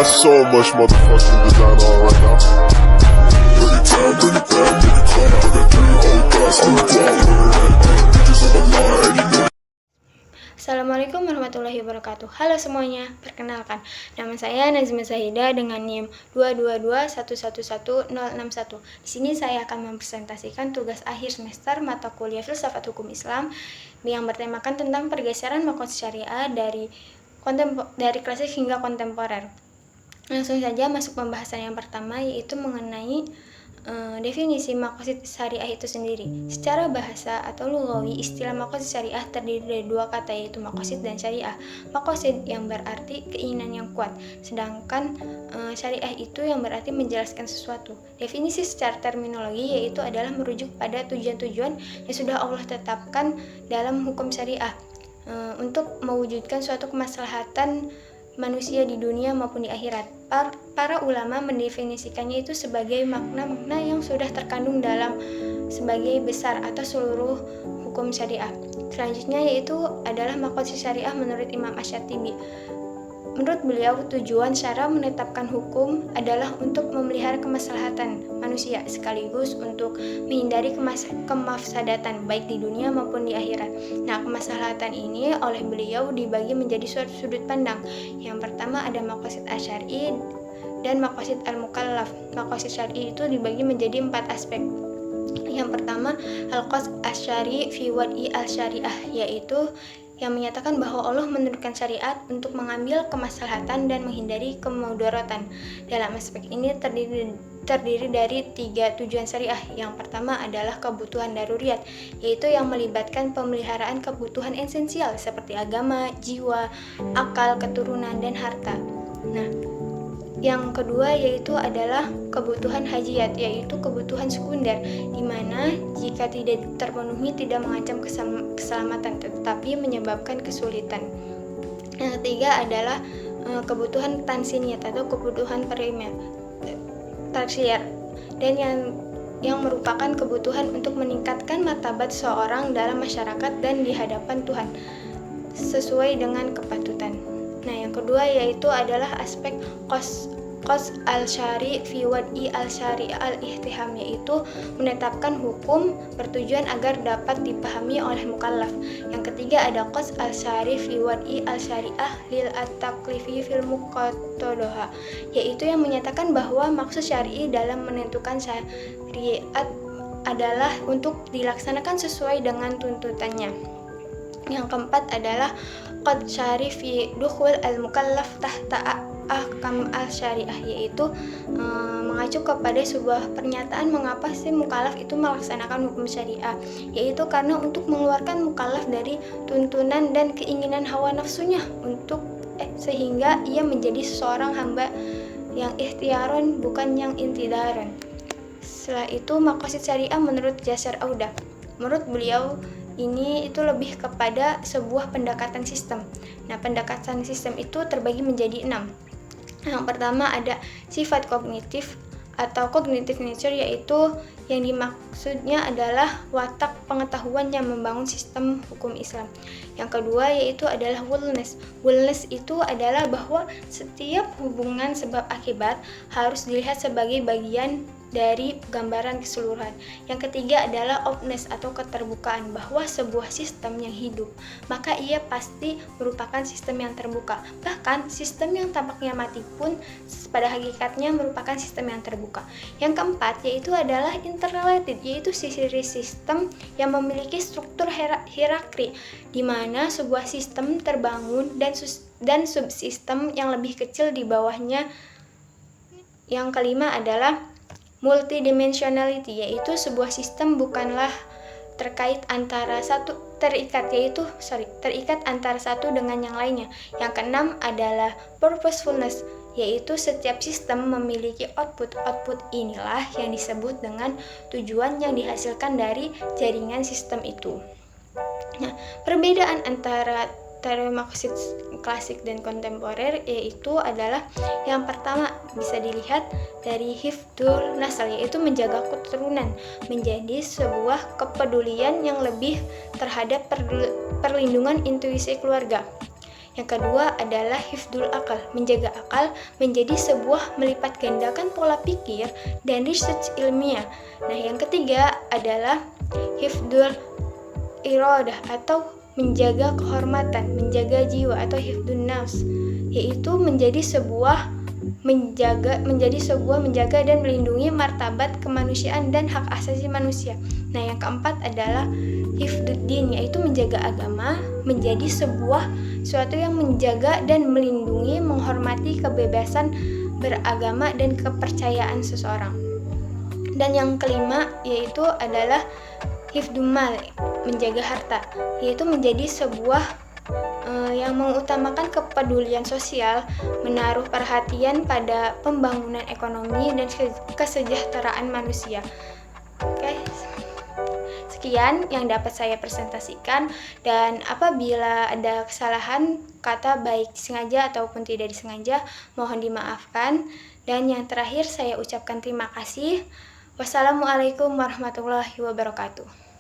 got so much motherfucking design on right now. Bring it down, bring it back, make it clap. I got 3 old guys, I'm the bitches on the line, you know. Assalamualaikum warahmatullahi wabarakatuh. Halo semuanya, perkenalkan nama saya Nazma Zahida dengan NIM 222111061. Di sini saya akan mempresentasikan tugas akhir semester mata kuliah Filsafat Hukum Islam yang bertemakan tentang pergeseran makosid syariah dari klasik hingga kontemporer. Langsung saja masuk pembahasan yang pertama, yaitu mengenai definisi makosid syariah itu sendiri. Secara bahasa atau lugawi, istilah makosid syariah terdiri dari 2 kata, yaitu makosid dan syariah. Makosid yang berarti keinginan yang kuat, sedangkan syariah itu yang berarti menjelaskan sesuatu. Definisi secara terminologi yaitu adalah merujuk pada tujuan-tujuan yang sudah Allah tetapkan dalam hukum syariah untuk mewujudkan suatu kemaslahatan manusia di dunia maupun di akhirat. Para ulama mendefinisikannya itu sebagai makna-makna yang sudah terkandung dalam sebagai besar atau seluruh hukum syariah. Selanjutnya yaitu adalah makosid syariah menurut Imam Asy-Syatibi. Menurut beliau, tujuan syara menetapkan hukum adalah untuk memelihara kemaslahatan manusia sekaligus untuk menghindari kemafsadatan baik di dunia maupun di akhirat. Nah, kemaslahatan ini oleh beliau dibagi menjadi suatu sudut pandang. Yang pertama ada makosid asyari dan makosid al-mukallaf. Makosid syar'i itu dibagi menjadi 4 aspek. Yang pertama, al-qasd asyari fi wad'i al-syariah, yaitu yang menyatakan bahwa Allah menurunkan syariat untuk mengambil kemaslahatan dan menghindari kemudaratan. Dalam aspek ini terdiri dari 3 tujuan syariah. Yang pertama adalah kebutuhan daruriyat, yaitu yang melibatkan pemeliharaan kebutuhan esensial seperti agama, jiwa, akal, keturunan, dan harta. Nah, yang kedua yaitu adalah kebutuhan hajiyat, yaitu kebutuhan sekunder, di mana jika tidak terpenuhi tidak mengancam keselamatan tetapi menyebabkan kesulitan. Yang ketiga adalah kebutuhan tansiniyat atau kebutuhan primer, tersier, dan yang merupakan kebutuhan untuk meningkatkan martabat seorang dalam masyarakat dan di hadapan Tuhan sesuai dengan kepatutan. Nah, yang kedua yaitu adalah aspek qasd al-syari fi wad'i al-syari al-ihtiham, yaitu menetapkan hukum bertujuan agar dapat dipahami oleh mukallaf. Yang ketiga ada qasd al-syari fi wad'i al-syariah lil at-taklifi fil muqtadaha, yaitu yang menyatakan bahwa maksud syar'i dalam menentukan syariat adalah untuk dilaksanakan sesuai dengan tuntutannya. Yang keempat adalah qad syari fi dukhul al-mukallaf tahta ahkam al-syariah, yaitu mengacu kepada sebuah pernyataan mengapa si mukallaf itu melaksanakan hukum syariah, yaitu karena untuk mengeluarkan mukallaf dari tuntunan dan keinginan hawa nafsunya sehingga ia menjadi seorang hamba yang ikhtiaron bukan yang intidaran. Setelah itu makosid syariah menurut Jasar Audah. Menurut beliau ini itu lebih kepada sebuah pendekatan sistem. Nah, pendekatan sistem itu terbagi menjadi 6. Yang pertama ada sifat kognitif atau cognitive nature, yaitu yang dimaksudnya adalah watak pengetahuan yang membangun sistem hukum Islam. Yang kedua yaitu adalah willness. Willness itu adalah bahwa setiap hubungan sebab akibat harus dilihat sebagai bagian dari gambaran keseluruhan. Yang ketiga adalah openness atau keterbukaan, bahwa sebuah sistem yang hidup maka ia pasti merupakan sistem yang terbuka. Bahkan sistem yang tampaknya mati pun pada hakikatnya merupakan sistem yang terbuka. Yang keempat yaitu adalah interrelated, yaitu sisi sistem yang memiliki struktur hierarki, di mana sebuah sistem terbangun dan subsistem yang lebih kecil di bawahnya. Yang kelima adalah multidimensionality, yaitu sebuah sistem bukanlah terikat antara satu dengan yang lainnya. Yang keenam adalah purposefulness, yaitu setiap sistem memiliki output. Output inilah yang disebut dengan tujuan yang dihasilkan dari jaringan sistem itu. Nah, perbedaan antara teori makosid klasik dan kontemporer yaitu adalah yang pertama bisa dilihat dari hifdzul nasl, yaitu menjaga keturunan, menjadi sebuah kepedulian yang lebih terhadap perlindungan intuisi keluarga. Yang kedua adalah hifdul akal, menjaga akal menjadi sebuah melipat gandakan pola pikir dan research ilmiah. Nah, yang ketiga adalah hifdul iradah atau menjaga kehormatan, menjaga jiwa atau hifdun nafs, yaitu menjadi sebuah menjaga dan melindungi martabat kemanusiaan dan hak asasi manusia. Nah, yang keempat adalah hifduddin, yaitu menjaga agama menjadi suatu yang menjaga dan melindungi, menghormati kebebasan beragama dan kepercayaan seseorang. Dan yang kelima yaitu adalah hifdumal, menjaga harta, yaitu menjadi sebuah yang mengutamakan kepedulian sosial, menaruh perhatian pada pembangunan ekonomi dan kesejahteraan manusia. Oke. Sekian yang dapat saya presentasikan, dan apabila ada kesalahan kata baik disengaja ataupun tidak disengaja mohon dimaafkan. Dan yang terakhir saya ucapkan terima kasih. Wassalamualaikum warahmatullahi wabarakatuh.